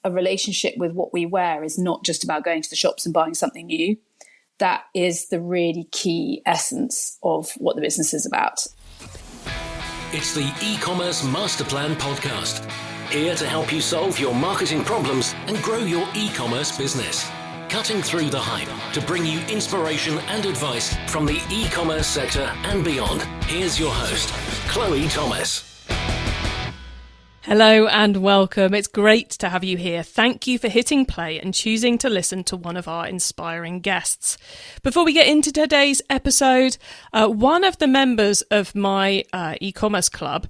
a relationship with what we wear is not just about going to the shops and buying something new. That is the really key essence of what the business is about. It's the e-commerce master plan podcast, here to help you solve your marketing problems and grow your e-commerce business. Cutting through the hype to bring you inspiration and advice from the e-commerce sector and beyond. Here's your host, Chloe Thomas. Hello and welcome. It's great to have you here. Thank you for hitting play and choosing to listen to one of our inspiring guests. Before we get into today's episode, one of the members of my e-commerce club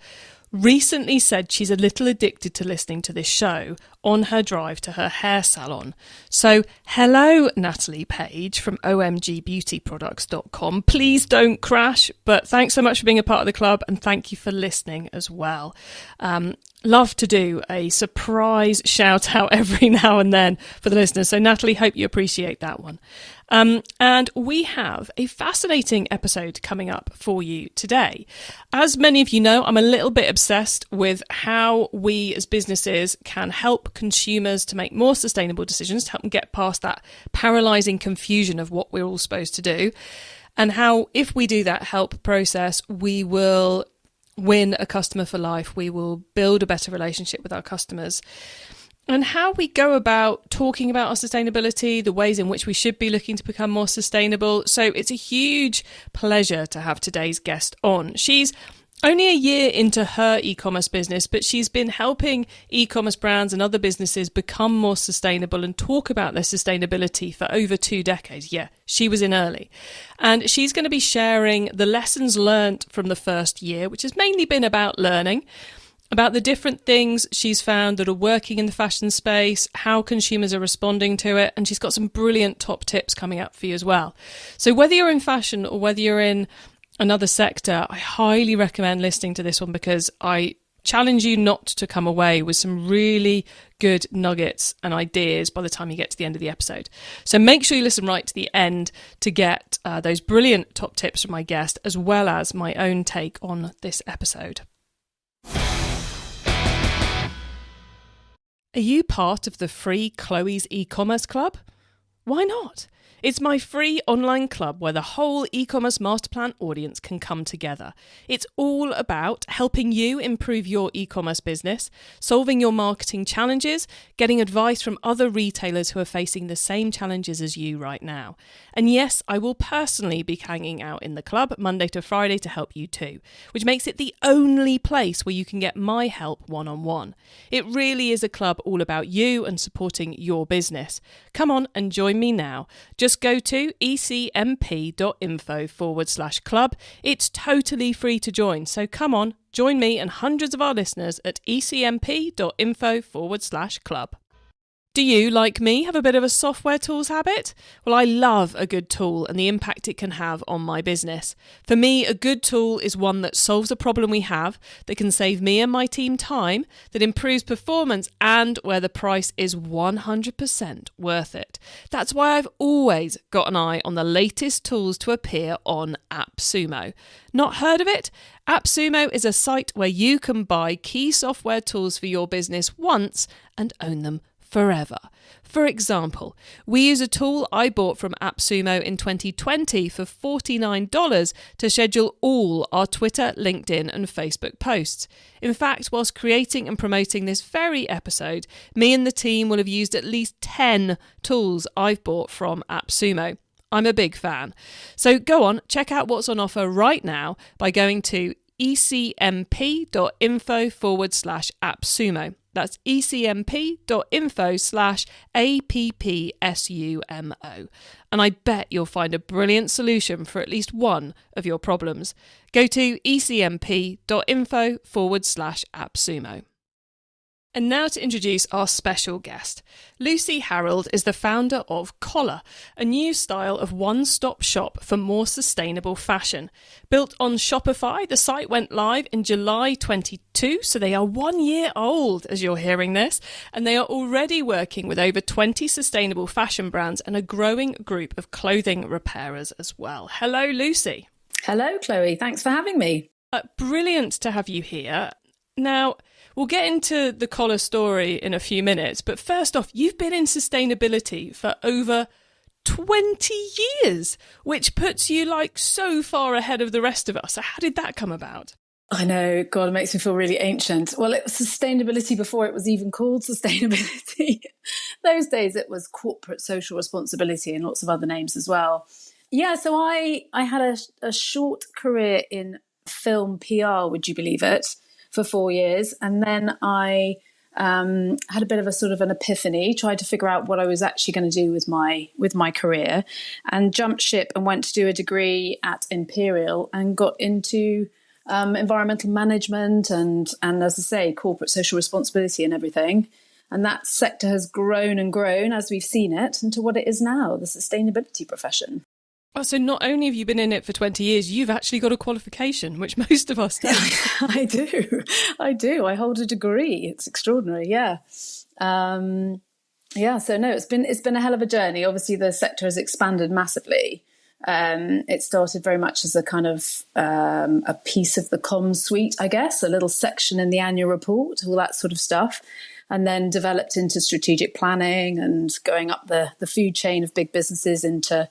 recently said she's a little addicted to listening to this show on her drive to her hair salon. So hello, Natalie Page from omgbeautyproducts.com. Please don't crash, but thanks so much for being a part of the club and thank you for listening as well. Love to do a surprise shout out every now and then for the listeners. So Natalie, hope you appreciate that one. And we have a fascinating episode coming up for you today. As many of you know, I'm a little bit obsessed with how we as businesses can help consumers to make more sustainable decisions, to help them get past that paralyzing confusion of what we're all supposed to do. And how, if we do that help process, we will win a customer for life. We will build a better relationship with our customers. And how we go about talking about our sustainability, the ways in which we should be looking to become more sustainable. So it's a huge pleasure to have today's guest on. She's only a year into her e-commerce business, but she's been helping e-commerce brands and other businesses become more sustainable and talk about their sustainability for over 2 decades. Yeah, she was in early. And she's going to be sharing the lessons learned from the first year, which has mainly been about learning, about the different things she's found that are working in the fashion space, how consumers are responding to it, and she's got some brilliant top tips coming up for you as well. So whether you're in fashion or whether you're in another sector, I highly recommend listening to this one because I challenge you not to come away with some really good nuggets and ideas by the time you get to the end of the episode. So make sure you listen right to the end to get those brilliant top tips from my guest, as well as my own take on this episode. Are you part of the free Chloe's e-commerce club? Why not? It's my free online club where the whole e-commerce master plan audience can come together. It's all about helping you improve your e-commerce business, solving your marketing challenges, getting advice from other retailers who are facing the same challenges as you right now. And yes, I will personally be hanging out in the club Monday to Friday to help you too, which makes it the only place where you can get my help one-on-one. It really is a club all about you and supporting your business. Come on and join me now. Just go to ecmp.info/club. It's totally free to join. So come on, join me and hundreds of our listeners at ecmp.info/club. Do you, like me, have a bit of a software tools habit? Well, I love a good tool and the impact it can have on my business. For me, a good tool is one that solves a problem we have, that can save me and my team time, that improves performance, and where the price is 100% worth it. That's why I've always got an eye on the latest tools to appear on AppSumo. Not heard of it? AppSumo is a site where you can buy key software tools for your business once and own them forever. For example, we use a tool I bought from AppSumo in 2020 for $49 to schedule all our Twitter, LinkedIn and Facebook posts. In fact, whilst creating and promoting this very episode, me and the team will have used at least 10 tools I've bought from AppSumo. I'm a big fan. So go on, check out what's on offer right now by going to ecmp.info/AppSumo. That's ecmp.info/APPSUMO. And I bet you'll find a brilliant solution for at least one of your problems. Go to ecmp.info/AppSumo. And now to introduce our special guest. Lucie Harrild is the founder of comhla, a new style of one-stop shop for more sustainable fashion. Built on Shopify, the site went live in July 22, so they are 1 year old as you're hearing this, and they are already working with over 20 sustainable fashion brands and a growing group of clothing repairers as well. Hello, Lucie. Hello, Chloe. Thanks for having me. Brilliant to have you here. Now, We'll get into the collar story in a few minutes, but first off, you've been in sustainability for over 20 years, which puts you like so far ahead of the rest of us. So how did that come about? I know, God, it makes me feel really ancient. Well, it was sustainability before it was even called sustainability. Those days it was corporate social responsibility and lots of other names as well. Yeah, so I had a short career in film PR, would you believe it, for 4 years. And then I had a bit of a sort of an epiphany, tried to figure out what I was actually going to do with my career, and jumped ship and went to do a degree at Imperial and got into environmental management and, as I say, corporate social responsibility and everything. And that sector has grown and grown as we've seen it into what it is now, the sustainability profession. Oh, so not only have you been in it for 20 years, you've actually got a qualification, which most of us don't. I do. I hold a degree. It's extraordinary. Yeah. So no, it's been a hell of a journey. Obviously, the sector has expanded massively. It started very much as a kind of a piece of the comms suite, I guess, a little section in the annual report, all that sort of stuff, and then developed into strategic planning and going up the food chain of big businesses into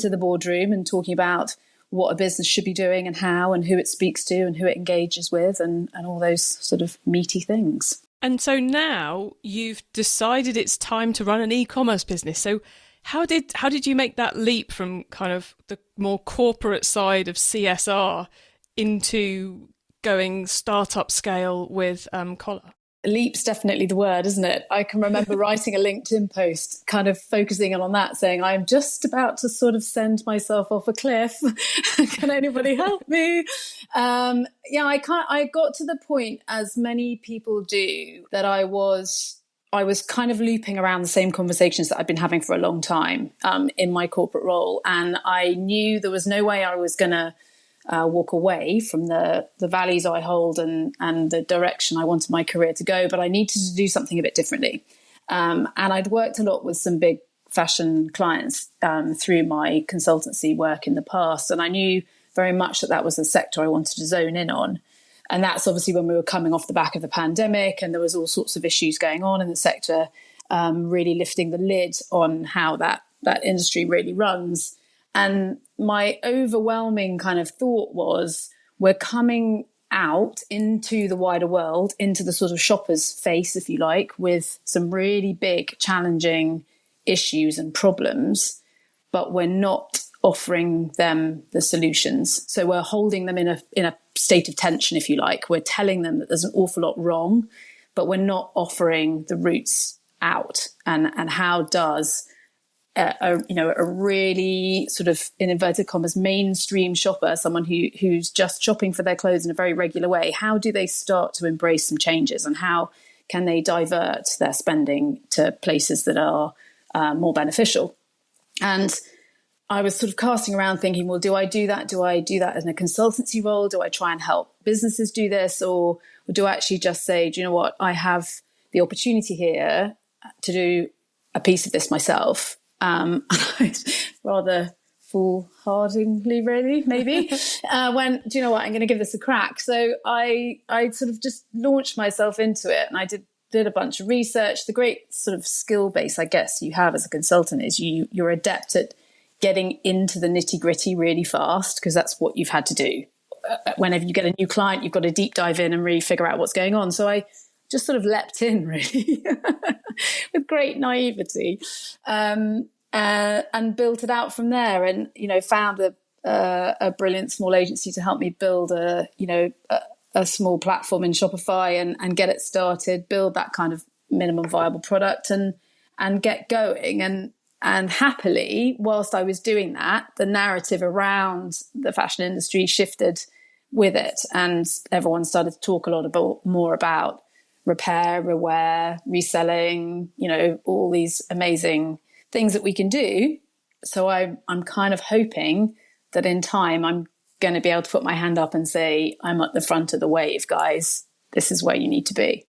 the boardroom and talking about what a business should be doing and how and who it speaks to and who it engages with and all those sort of meaty things. And so now you've decided it's time to run an e-commerce business. So how did you make that leap from kind of the more corporate side of CSR into going startup scale with Collar? Leap's definitely the word, isn't it? I can remember writing a LinkedIn post kind of focusing on that, saying, I'm just about to sort of send myself off a cliff. Can anybody help me? I got to the point, as many people do, that I was kind of looping around the same conversations that I'd been having for a long time in my corporate role. And I knew there was no way I was going to walk away from the values I hold and the direction I wanted my career to go, but I needed to do something a bit differently. And I'd worked a lot with some big fashion clients through my consultancy work in the past. And I knew very much that was a sector I wanted to zone in on. And that's obviously when we were coming off the back of the pandemic and there was all sorts of issues going on in the sector, really lifting the lid on how that industry really runs. And my overwhelming kind of thought was, we're coming out into the wider world, into the sort of shopper's face, if you like, with some really big, challenging issues and problems, but we're not offering them the solutions. So we're holding them in a state of tension, if you like. We're telling them that there's an awful lot wrong, but we're not offering the routes out. And how does a really sort of, in inverted commas, mainstream shopper, someone who's just shopping for their clothes in a very regular way, how do they start to embrace some changes, and how can they divert their spending to places that are more beneficial? And I was sort of casting around thinking, well, do I do that? Do I do that in a consultancy role? Do I try and help businesses do this? Or do I actually just say, do you know what? I have the opportunity here to do a piece of this myself. Rather foolhardily, really, maybe, went, do you know what, I'm going to give this a crack. So I sort of just launched myself into it, and I did a bunch of research. The great sort of skill base, I guess, you have as a consultant is you're adept at getting into the nitty gritty really fast, because that's what you've had to do. Whenever you get a new client, you've got to deep dive in and really figure out what's going on. So I just sort of leapt in, really, with great naivety, and built it out from there. And, found a brilliant small agency to help me build a small platform in Shopify and get it started, build that kind of minimum viable product and get going. And happily, whilst I was doing that, the narrative around the fashion industry shifted with it. And everyone started to talk a lot more about repair, rewear, reselling, all these amazing things that we can do. So I'm kind of hoping that in time I'm going to be able to put my hand up and say, I'm at the front of the wave, guys. This is where you need to be.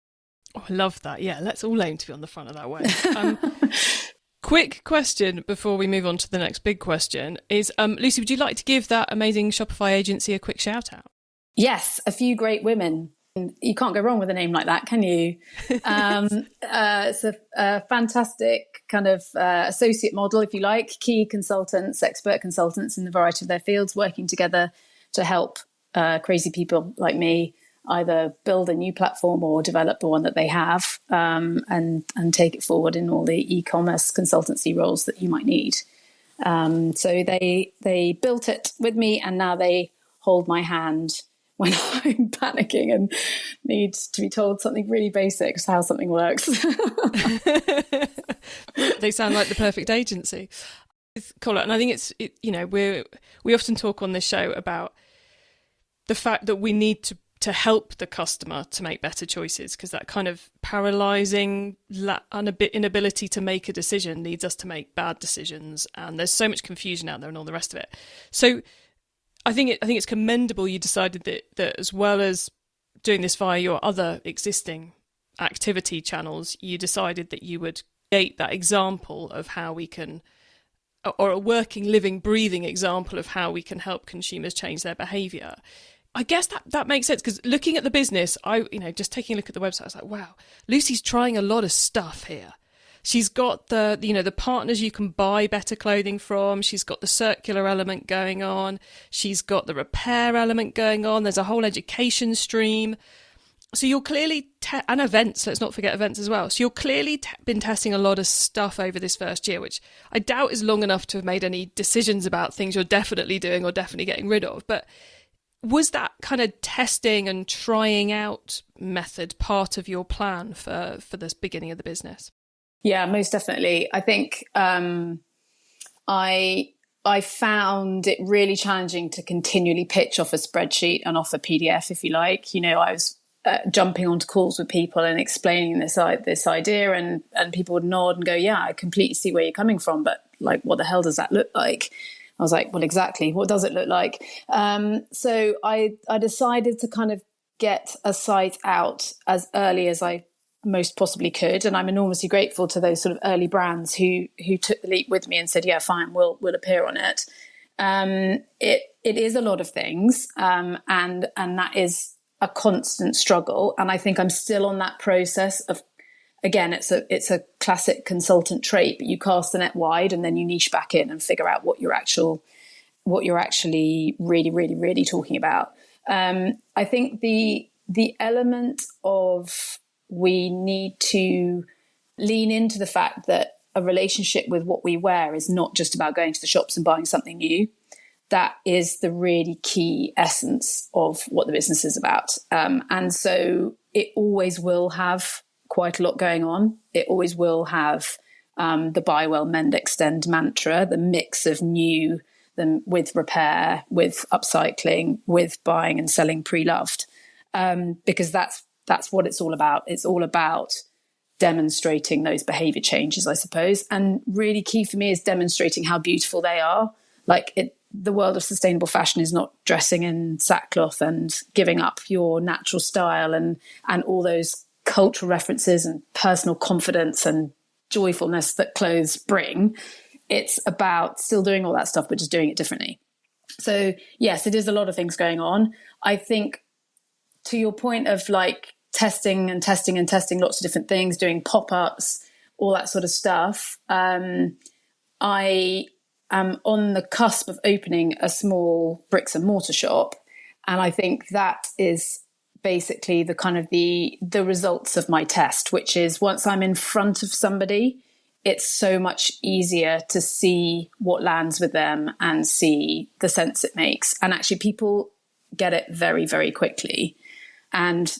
Oh, I love that. Yeah, let's all aim to be on the front of that wave. Quick question before we move on to the next big question is, Lucie, would you like to give that amazing Shopify agency a quick shout out? Yes, a few great women. You can't go wrong with a name like that, can you? It's a fantastic kind of associate model, if you like, key consultants, expert consultants in the variety of their fields working together to help crazy people like me either build a new platform or develop the one that they have, and take it forward in all the e-commerce consultancy roles that you might need. So they built it with me, and now they hold my hand when I'm panicking and need to be told something really basic, how something works. They sound like the perfect agency. Comhla, and I think we often talk on this show about the fact that we need to help the customer to make better choices, because that kind of paralysing inability to make a decision leads us to make bad decisions, and there's so much confusion out there and all the rest of it. So I think it's commendable you decided that as well as doing this via your other existing activity channels, you decided that you would create that example of how we can, or a working, living, breathing example of how we can help consumers change their behaviour. I guess that makes sense, because looking at the business, just taking a look at the website, I was like, wow, Lucie's trying a lot of stuff here. She's got the partners you can buy better clothing from. She's got the circular element going on. She's got the repair element going on. There's a whole education stream. So you're clearly, and events, let's not forget events as well. So you're clearly been testing a lot of stuff over this first year, which I doubt is long enough to have made any decisions about things you're definitely doing or definitely getting rid of. But was that kind of testing and trying out method part of your plan for this beginning of the business? Yeah, most definitely. I think I found it really challenging to continually pitch off a spreadsheet and off a PDF, if you like. I was jumping onto calls with people and explaining this idea, and people would nod and go, yeah, I completely see where you're coming from, but like, what the hell does that look like? I was like, well, exactly. What does it look like? So I decided to kind of get a site out as early as I most possibly could, and I'm enormously grateful to those sort of early brands who took the leap with me and said, yeah, fine, we'll appear on it. It is a lot of things, and that is a constant struggle, and I think I'm still on that process of, again, it's a classic consultant trait, but you cast the net wide and then you niche back in and figure out what you're actually really, really, really talking about. I think the element of, we need to lean into the fact that a relationship with what we wear is not just about going to the shops and buying something new. That is the really key essence of what the business is about. And so it always will have quite a lot going on. It always will have the buy well, mend, extend mantra, the mix of new with repair, with upcycling, with buying and selling pre-loved, because that's what it's all about. It's all about demonstrating those behavior changes, I suppose. And really key for me is demonstrating how beautiful they are. The world of sustainable fashion is not dressing in sackcloth and giving up your natural style and all those cultural references and personal confidence and joyfulness that clothes bring. It's about still doing all that stuff, but just doing it differently. So yes, it is a lot of things going on. I think, to your point of like testing lots of different things, doing pop-ups, all that sort of stuff. I am on the cusp of opening a small bricks and mortar shop. And I think that is basically the kind of the results of my test, which is once I'm in front of somebody, it's so much easier to see what lands with them and see the sense it makes. And actually people get it very, very quickly. And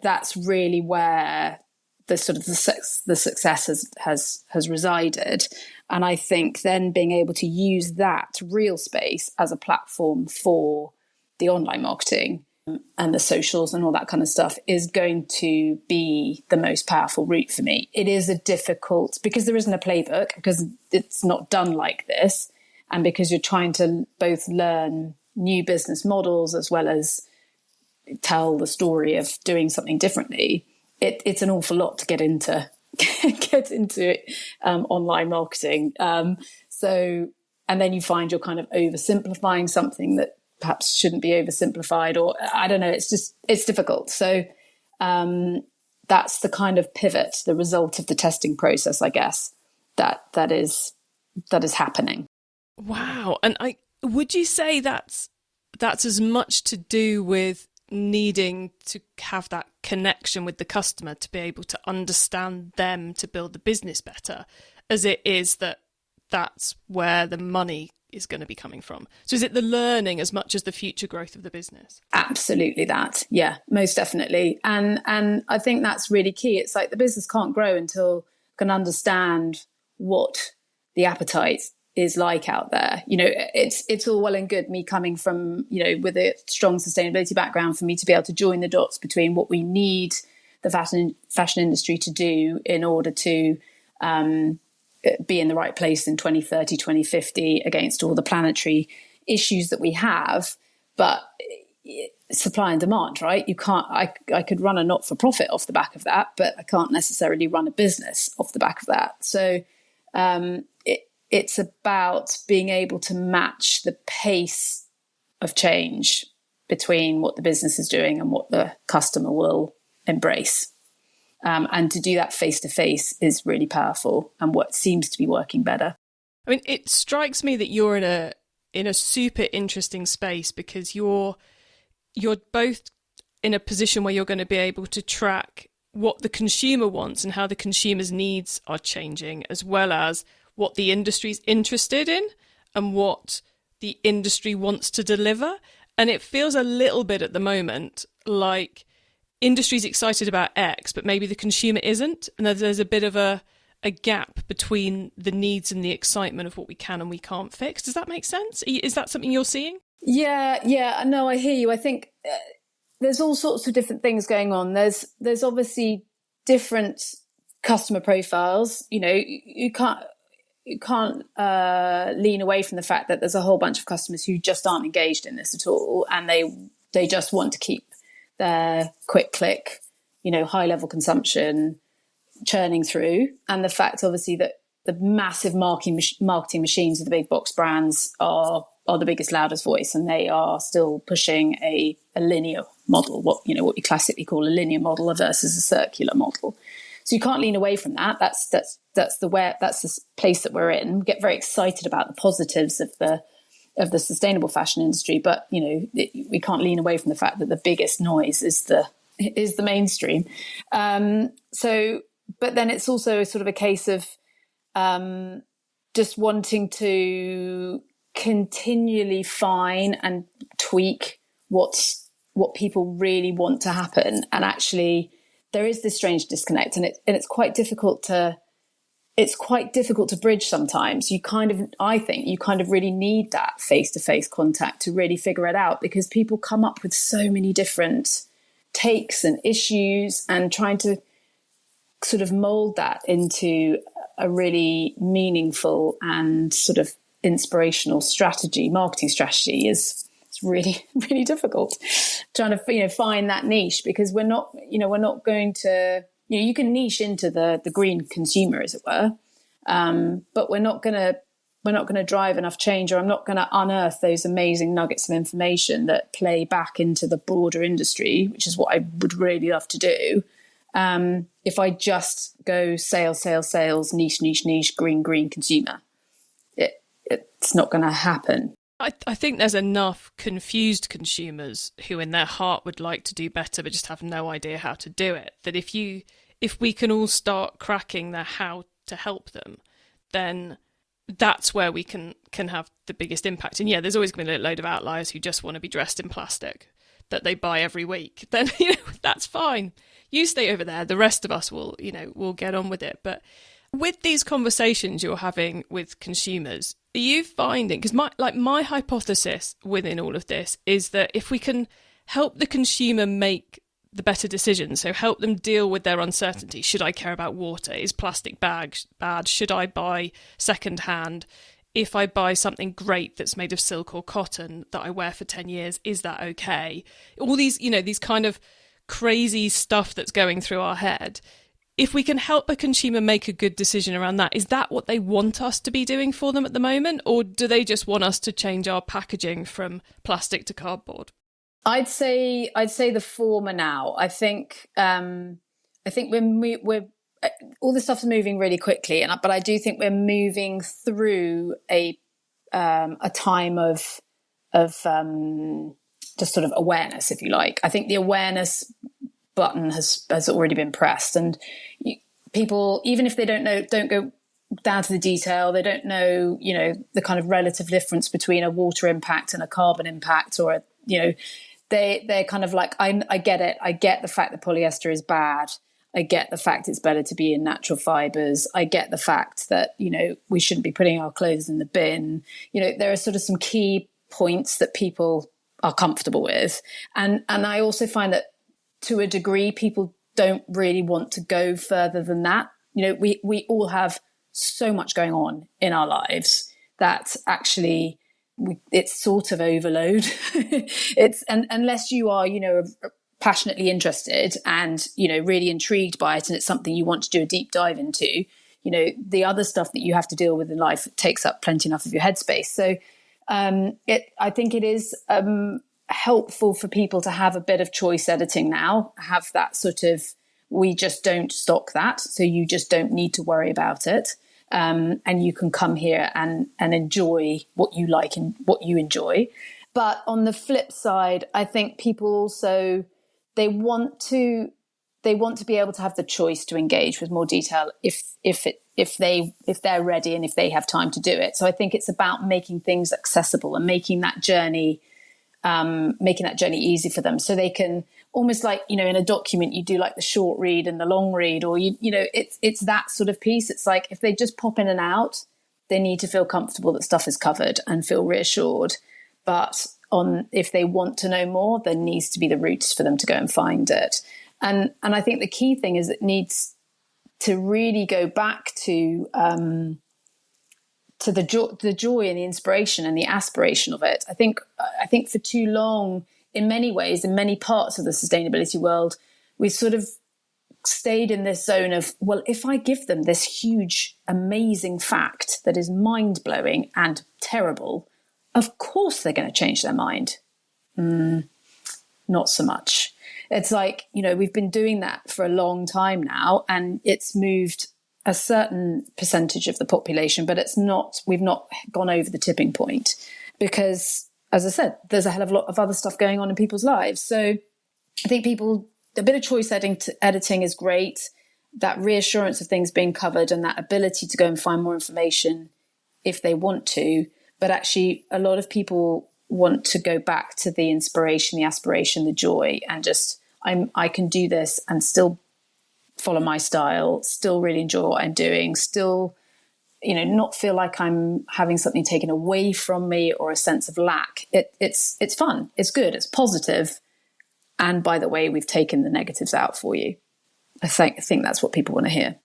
that's really where the success has resided. And I think then being able to use that real space as a platform for the online marketing and the socials and all that kind of stuff is going to be the most powerful route for me. It is a difficult, because there isn't a playbook, because it's not done like this, and because you're trying to both learn new business models as well as tell the story of doing something differently. It's an awful lot to get into online marketing. So, and then you find you're kind of oversimplifying something that perhaps shouldn't be oversimplified, or I don't know, it's difficult. So that's the kind of pivot, the result of the testing process, I guess, that is happening. Wow. And would you say that's as much to do with needing to have that connection with the customer to be able to understand them to build the business better, as it is that's where the money is going to be coming from? So is it the learning as much as the future growth of the business? Absolutely that. Yeah, most definitely. And I think that's really key. It's like the business can't grow until it can understand what the appetite is like out there. It's all well and good me coming from, with a strong sustainability background, for me to be able to join the dots between what we need the fashion industry to do in order to be in the right place in 2030, 2050 against all the planetary issues that we have. But supply and demand, right? You can't, I could run a not-for-profit off the back of that, but I can't necessarily run a business off the back of that. So it's about being able to match the pace of change between what the business is doing and what the customer will embrace. And to do that face-to-face is really powerful, and what seems to be working better. I mean, it strikes me that you're in a super interesting space, because you're both in a position where you're going to be able to track what the consumer wants and how the consumer's needs are changing, as well as what the industry's interested in and what the industry wants to deliver. And it feels a little bit at the moment like industry's excited about X, but maybe the consumer isn't. And there's a bit of a gap between the needs and the excitement of what we can and we can't fix. Does that make sense? Is that something you're seeing? Yeah. No, I hear you. I think there's all sorts of different things going on. There's obviously different customer profiles. You can't lean away from the fact that there's a whole bunch of customers who just aren't engaged in this at all, and they just want to keep their quick click, high level consumption churning through. And the fact, obviously, that the massive marketing machines of the big box brands are the biggest, loudest voice, and they are still pushing a linear model, what we classically call a linear model versus a circular model. So you can't lean away from that. That's the place that we're in. We get very excited about the positives of the sustainable fashion industry, but we can't lean away from the fact that the biggest noise is the mainstream. But then it's also sort of a case of just wanting to continually fine and tweak what people really want to happen. And actually, there is this strange disconnect, and it's quite difficult to bridge sometimes. I think you kind of really need that face-to-face contact to really figure it out, because people come up with so many different takes and issues, and trying to sort of mold that into a really meaningful and sort of inspirational marketing strategy is really, really difficult. Trying to find that niche, because we're not going to, you can niche into the green consumer, as it were, but we're not going to drive enough change, or I'm not going to unearth those amazing nuggets of information that play back into the broader industry, which is what I would really love to do. If I just go sales, niche, green consumer, it's not going to happen. I think there's enough confused consumers who in their heart would like to do better but just have no idea how to do it, that if we can all start cracking the how to help them, then that's where we can have the biggest impact. And yeah, there's always going to be a load of outliers who just want to be dressed in plastic that they buy every week. Then that's fine. You stay over there. The rest of us will get on with it. But with these conversations you're having with consumers, are you finding, because my hypothesis within all of this is that if we can help the consumer make the better decisions, so help them deal with their uncertainty. Should I care about water? Is plastic bags bad? Should I buy second hand? If I buy something great that's made of silk or cotton that I wear for 10 years, is that okay? All these, these kind of crazy stuff that's going through our head. If we can help a consumer make a good decision around that, is that what they want us to be doing for them at the moment? Or do they just want us to change our packaging from plastic to cardboard? I'd say the former now. I think we're all this stuff's moving really quickly, but I do think we're moving through a time of just sort of awareness, if you like. I think the awareness button has already been pressed, and people, even if they don't go down to the detail, they don't know, the kind of relative difference between a water impact and a carbon impact, or they're kind of like, I get it. I get the fact that polyester is bad. I get the fact it's better to be in natural fibers. I get the fact that, we shouldn't be putting our clothes in the bin. There are sort of some key points that people are comfortable with. And I also find that to a degree, people don't really want to go further than that. We all have so much going on in our lives that actually it's sort of overload. And unless you are, passionately interested and, really intrigued by it, and it's something you want to do a deep dive into, the other stuff that you have to deal with in life takes up plenty enough of your headspace. So I think it is helpful for people to have a bit of choice editing now, have that sort of, we just don't stock that, so you just don't need to worry about it. And you can come here and enjoy what you like and what you enjoy. But on the flip side, I think people also, they want to be able to have the choice to engage with more detail if they're ready and if they have time to do it. So I think it's about making things accessible and making that journey easy for them, so they can almost like, in a document you do like the short read and the long read, or it's that sort of piece. It's like if they just pop in and out, they need to feel comfortable that stuff is covered and feel reassured. But if they want to know more, there needs to be the routes for them to go and find it. And I think the key thing is it needs to really go back to the joy and the inspiration and the aspiration of it. I think for too long, in many ways, in many parts of the sustainability world, we've sort of stayed in this zone of, well, if I give them this huge, amazing fact that is mind-blowing and terrible, of course they're going to change their mind. Not so much. It's like, we've been doing that for a long time now, and it's moved a certain percentage of the population, but we've not gone over the tipping point, because, as I said, there's a hell of a lot of other stuff going on in people's lives. So I think a bit of choice editing is great. That reassurance of things being covered and that ability to go and find more information if they want to. But actually, a lot of people want to go back to the inspiration, the aspiration, the joy, and just, I can do this and still follow my style, still really enjoy what I'm doing, still, not feel like I'm having something taken away from me or a sense of lack. It's fun, it's good, it's positive. And by the way, we've taken the negatives out for you. I think that's what people want to hear.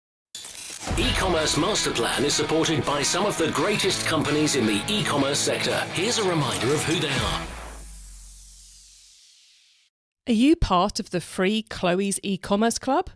E-commerce Master Plan is supported by some of the greatest companies in the e-commerce sector. Here's a reminder of who they are. Are you part of the free Chloe's e-commerce club?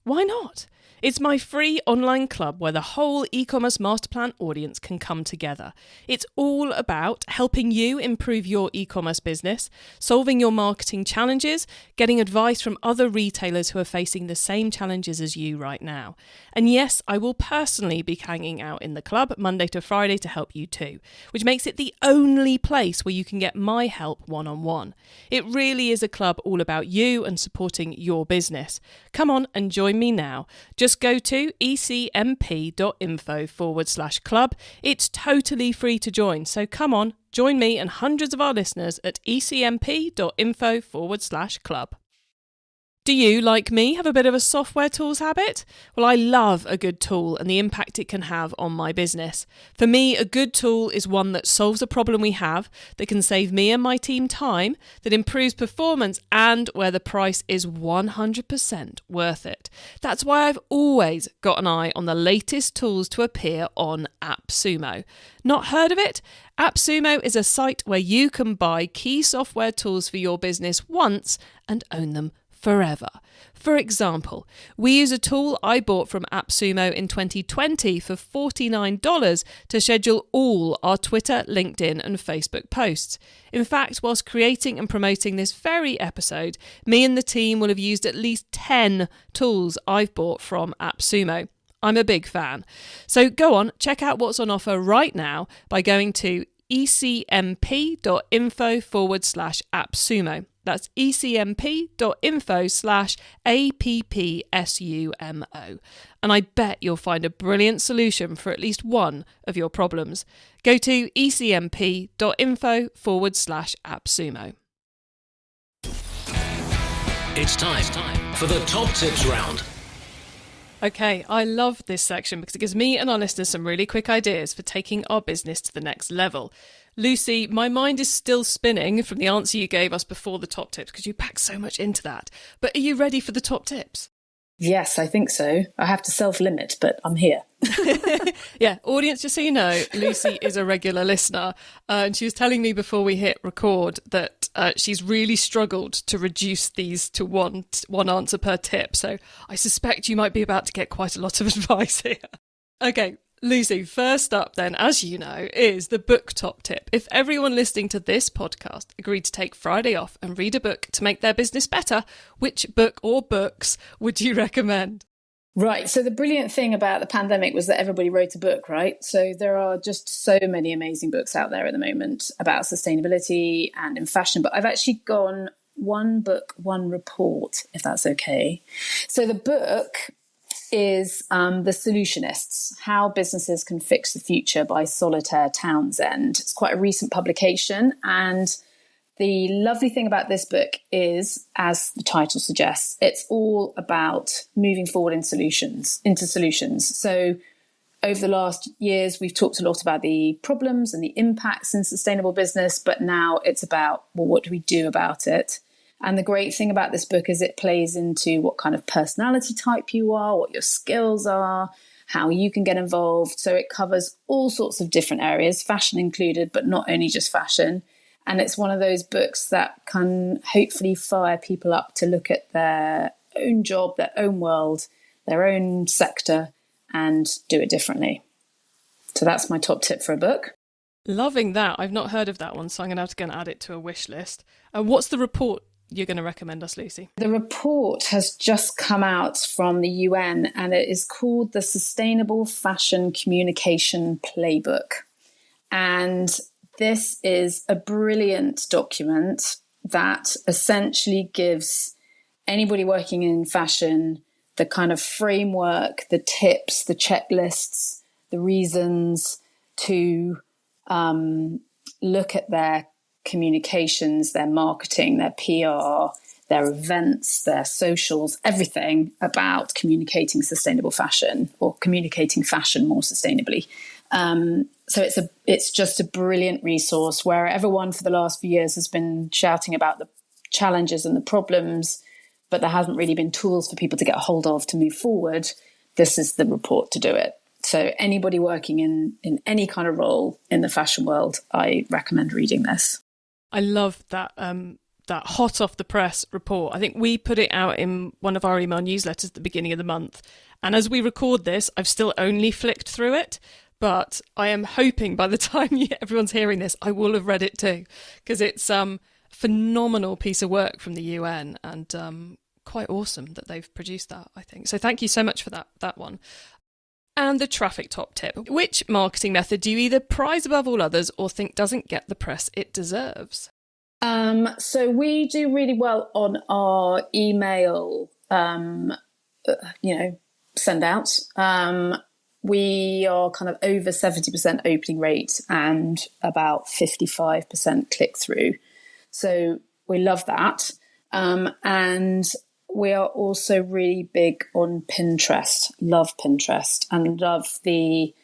Why not? It's my free online club where the whole e-commerce master plan audience can come together. It's all about helping you improve your e-commerce business, solving your marketing challenges, getting advice from other retailers who are facing the same challenges as you right now. And yes, I will personally be hanging out in the club Monday to Friday to help you too, which makes it the only place where you can get my help one-on-one. It really is a club all about you and supporting your business. Come on and join me now. Just go to ecmp.info/club. It's totally free to join. So come on, join me and hundreds of our listeners at ecmp.info/club. Do you, like me, have a bit of a software tools habit? Well, I love a good tool and the impact it can have on my business. For me, a good tool is one that solves a problem we have, that can save me and my team time, that improves performance, and where the price is 100% worth it. That's why I've always got an eye on the latest tools to appear on AppSumo. Not heard of it? AppSumo is a site where you can buy key software tools for your business once and own them forever. For example, we use a tool I bought from AppSumo in 2020 for $49 to schedule all our Twitter, LinkedIn and Facebook posts. In fact, whilst creating and promoting this very episode, me and the team will have used at least 10 tools I've bought from AppSumo. I'm a big fan. So go on, check out what's on offer right now by going to ecmp.info/appsumo. That's ecmp.info/appsumo. And I bet you'll find a brilliant solution for at least one of your problems. Go to ecmp.info/appsumo. It's time for the top tips round. Okay, I love this section because it gives me and our listeners some really quick ideas for taking our business to the next level. Lucie, my mind is still spinning from the answer you gave us before the top tips because you packed so much into that. But are you ready for the top tips? Yes, I think so. I have to self-limit, but I'm here. Yeah, audience, just so you know, Lucie is a regular listener. And she was telling me before we hit record that she's really struggled to reduce these to one answer per tip. So I suspect you might be about to get quite a lot of advice here. Okay, Lucie, first up then, as you know, is the book top tip. If everyone listening to this podcast agreed to take Friday off and read a book to make their business better, which book or books would you recommend? Right. So the brilliant thing about the pandemic was that everybody wrote a book, right? So there are just so many amazing books out there at the moment about sustainability and in fashion. But I've actually gone one book, one report, if that's okay. So the book is The Solutionists, How Businesses Can Fix the Future by Solitaire Townsend. It's quite a recent publication. And the lovely thing about this book is, as the title suggests, it's all about moving forward into solutions. So over the last years, we've talked a lot about the problems and the impacts in sustainable business, but now it's about, well, what do we do about it? And the great thing about this book is it plays into what kind of personality type you are, what your skills are, how you can get involved. So it covers all sorts of different areas, fashion included, but not only just fashion. And it's one of those books that can hopefully fire people up to look at their own job, their own world, their own sector, and do it differently. So that's my top tip for a book. Loving that. I've not heard of that one, so I'm going to have to go and add it to a wish list. What's the report you're going to recommend us, Lucie? The report has just come out from the UN and it is called the Sustainable Fashion Communication Playbook. And this is a brilliant document that essentially gives anybody working in fashion the kind of framework, the tips, the checklists, the reasons to look at their communications, their marketing, their PR, their events, their socials, everything about communicating sustainable fashion or communicating fashion more sustainably. So it's just a brilliant resource where everyone for the last few years has been shouting about the challenges and the problems, but there hasn't really been tools for people to get a hold of to move forward. This is the report to do it. So anybody working in any kind of role in the fashion world, I recommend reading this. I love that that hot off the press report. I think we put it out in one of our email newsletters at the beginning of the month. And as we record this, I've still only flicked through it. But I am hoping by the time everyone's hearing this, I will have read it too. Because it's a phenomenal piece of work from the UN and quite awesome that they've produced that, I think. So thank you so much for that one. And the traffic top tip. Which marketing method do you either prize above all others or think doesn't get the press it deserves? So we do really well on our email, send outs. We are kind of over 70% opening rate and about 55% click through. So we love that. And we are also really big on Pinterest, love Pinterest, and love the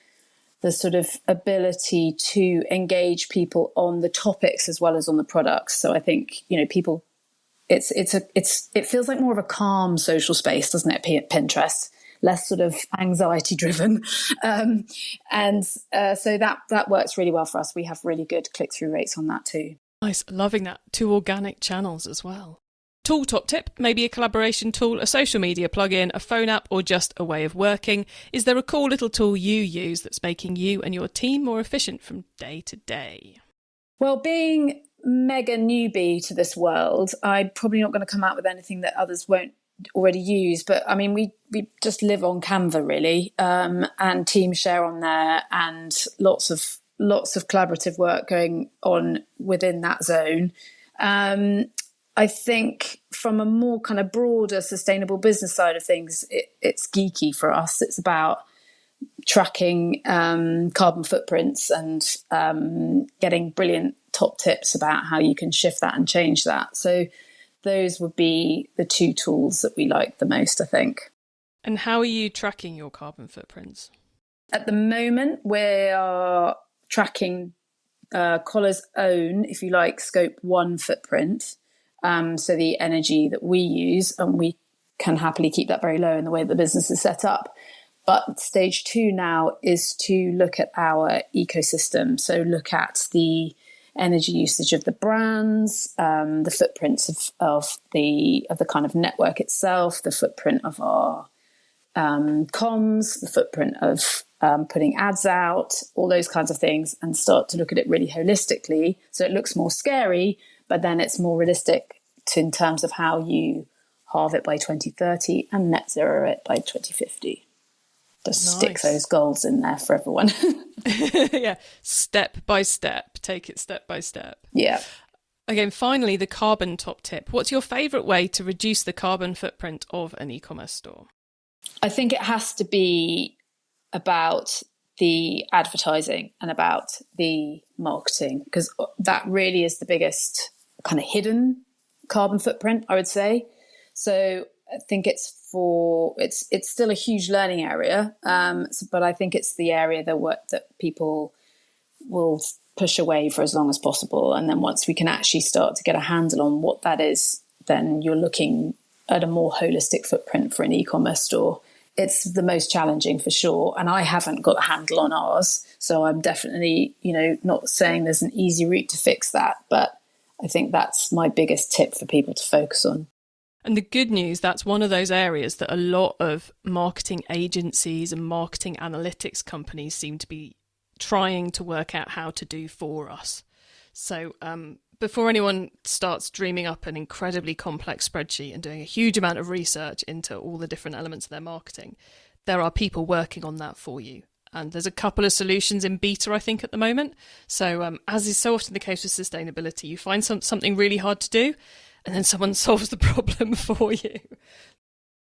sort of ability to engage people on the topics as well as on the products. So I think, people, it feels like more of a calm social space, doesn't it? Pinterest, less sort of anxiety driven. So that works really well for us. We have really good click-through rates on that too. Nice. Loving that. 2 organic channels as well. tool top tip, maybe a collaboration tool, a social media plugin, a phone app, or just a way of working. Is there a cool little tool you use that's making you and your team more efficient from day to day? Well, being mega newbie to this world, I'm probably not going to come out with anything that others won't already use. But I mean, we just live on Canva really, and team share on there, and lots of collaborative work going on within that zone. I think from a more kind of broader sustainable business side of things, it's geeky for us. It's about tracking carbon footprints and getting brilliant top tips about how you can shift that and change that. So those would be the two tools that we like the most, I think. And how are you tracking your carbon footprints? At the moment, we are tracking Collah's own, if you like, scope 1 footprint. So the energy that we use, and we can happily keep that very low in the way that the business is set up. But stage 2 now is to look at our ecosystem. So look at the energy usage of the brands, the footprints of the kind of network itself, the footprint of our comms, the footprint of putting ads out, all those kinds of things, and start to look at it really holistically. So it looks more scary, but then it's more realistic in terms of how you halve it by 2030 and net zero it by 2050. Just stick those goals in there for everyone. Yeah, step by step, take it step by step. Yeah. Again, finally, the carbon top tip. What's your favourite way to reduce the carbon footprint of an e-commerce store? I think it has to be about the advertising and about the marketing, because that really is the biggest kind of hidden carbon footprint, I would say. So I think it's still a huge learning area, but I think it's the area that people will push away for as long as possible. And then once we can actually start to get a handle on what that is, then you're looking at a more holistic footprint for an e-commerce store. It's the most challenging for sure. And I haven't got a handle on ours. So I'm definitely, not saying there's an easy route to fix that, but I think that's my biggest tip for people to focus on. And the good news, that's one of those areas that a lot of marketing agencies and marketing analytics companies seem to be trying to work out how to do for us. So before anyone starts dreaming up an incredibly complex spreadsheet and doing a huge amount of research into all the different elements of their marketing, there are people working on that for you. And there's a couple of solutions in beta, I think, at the moment. So as is so often the case with sustainability, you find something really hard to do, and then someone solves the problem for you.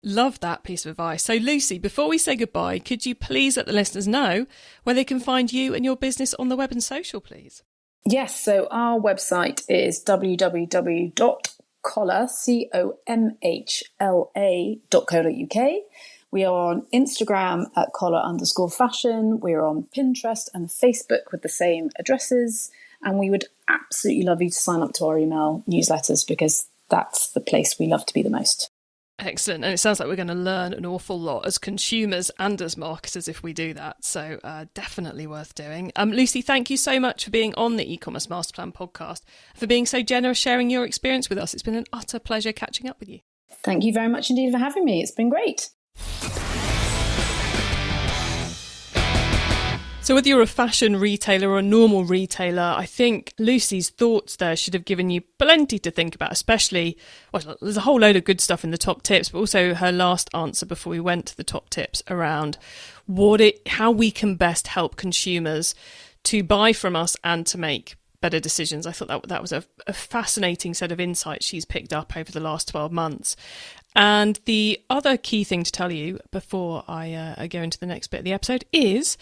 Love that piece of advice. So Lucie, before we say goodbye, could you please let the listeners know where they can find you and your business on the web and social, please? Yes, so our website is www.comhla.co.uk. We are on Instagram at collar_fashion. We are on Pinterest and Facebook with the same addresses. And we would absolutely love you to sign up to our email newsletters, because that's the place we love to be the most. Excellent. And it sounds like we're going to learn an awful lot as consumers and as marketers if we do that. So definitely worth doing. Lucie, thank you so much for being on the E-commerce Masterplan podcast, for being so generous sharing your experience with us. It's been an utter pleasure catching up with you. Thank you very much indeed for having me. It's been great. So whether you're a fashion retailer or a normal retailer, I think Lucie's thoughts there should have given you plenty to think about, especially, well, there's a whole load of good stuff in the top tips, but also her last answer before we went to the top tips around how we can best help consumers to buy from us and to make better decisions. I thought that was a fascinating set of insights she's picked up over the last 12 months. And the other key thing to tell you before I go into the next bit of the episode is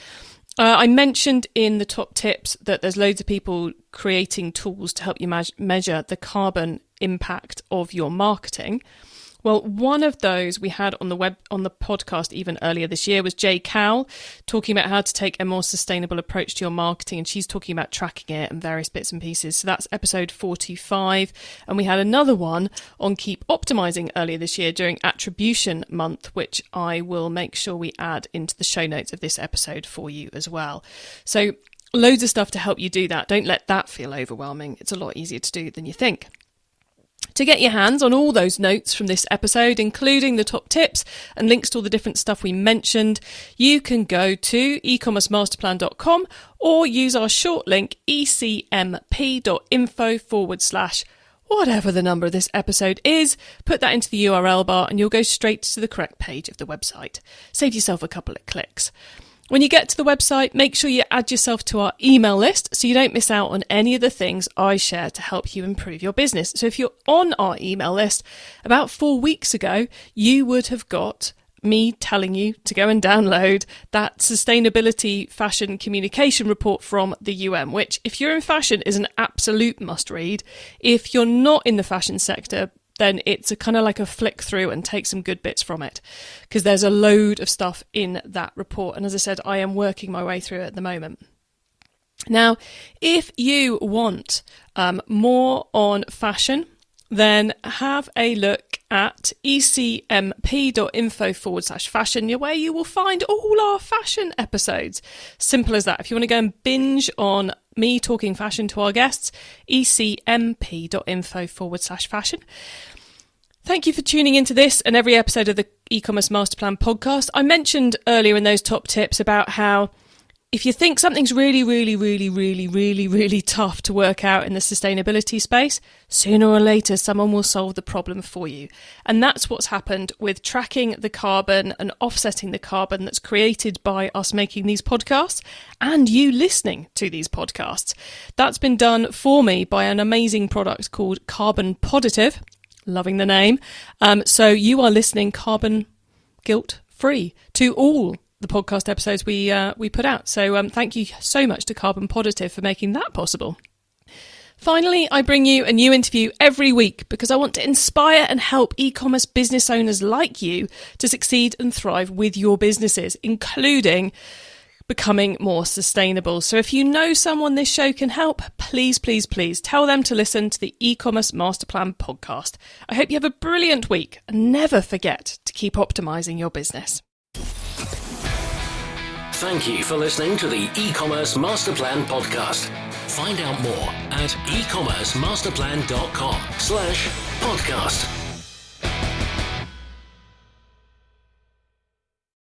I mentioned in the top tips that there's loads of people creating tools to help you measure the carbon impact of your marketing. Well, one of those we had on the podcast even earlier this year was Jay Cowell talking about how to take a more sustainable approach to your marketing, and she's talking about tracking it and various bits and pieces. So that's episode 45. And we had another one on keep optimizing earlier this year during Attribution Month, which I will make sure we add into the show notes of this episode for you as well. So loads of stuff to help you do that. Don't let that feel overwhelming. It's a lot easier to do than you think. To get your hands on all those notes from this episode, including the top tips and links to all the different stuff we mentioned, you can go to ecommercemasterplan.com or use our short link ecmp.info/ whatever the number of this episode is. Put that into the URL bar and you'll go straight to the correct page of the website. Save yourself a couple of clicks. When you get to the website, make sure you add yourself to our email list so you don't miss out on any of the things I share to help you improve your business. So if you're on our email list, about 4 weeks ago, you would have got me telling you to go and download that Sustainability Fashion Communication Report from the UN, which, if you're in fashion, is an absolute must read. If you're not in the fashion sector, then it's a kind of like a flick through and take some good bits from it, because there's a load of stuff in that report. And as I said, I am working my way through it at the moment. Now, if you want more on fashion, then have a look at ecmp.info/fashion, where you will find all our fashion episodes. Simple as that. If you want to go and binge on me talking fashion to our guests, ecmp.info/fashion. Thank you for tuning into this and every episode of the E-commerce Master Plan podcast. I mentioned earlier in those top tips about how if you think something's really, really, really, really, really, really tough to work out in the sustainability space, sooner or later someone will solve the problem for you. And that's what's happened with tracking the carbon and offsetting the carbon that's created by us making these podcasts and you listening to these podcasts. That's been done for me by an amazing product called Carbon Positive. Loving the name. So you are listening carbon guilt free to all the podcast episodes we put out. So thank you so much to Carbon Positive for making that possible. Finally, I bring you a new interview every week because I want to inspire and help e-commerce business owners like you to succeed and thrive with your businesses, including becoming more sustainable. So if you know someone this show can help, please, please, please tell them to listen to the E-commerce Master Plan podcast. I hope you have a brilliant week and never forget to keep optimizing your business. Thank you for listening to the E-commerce Master Plan podcast. Find out more at ecommercemasterplan.com/podcast.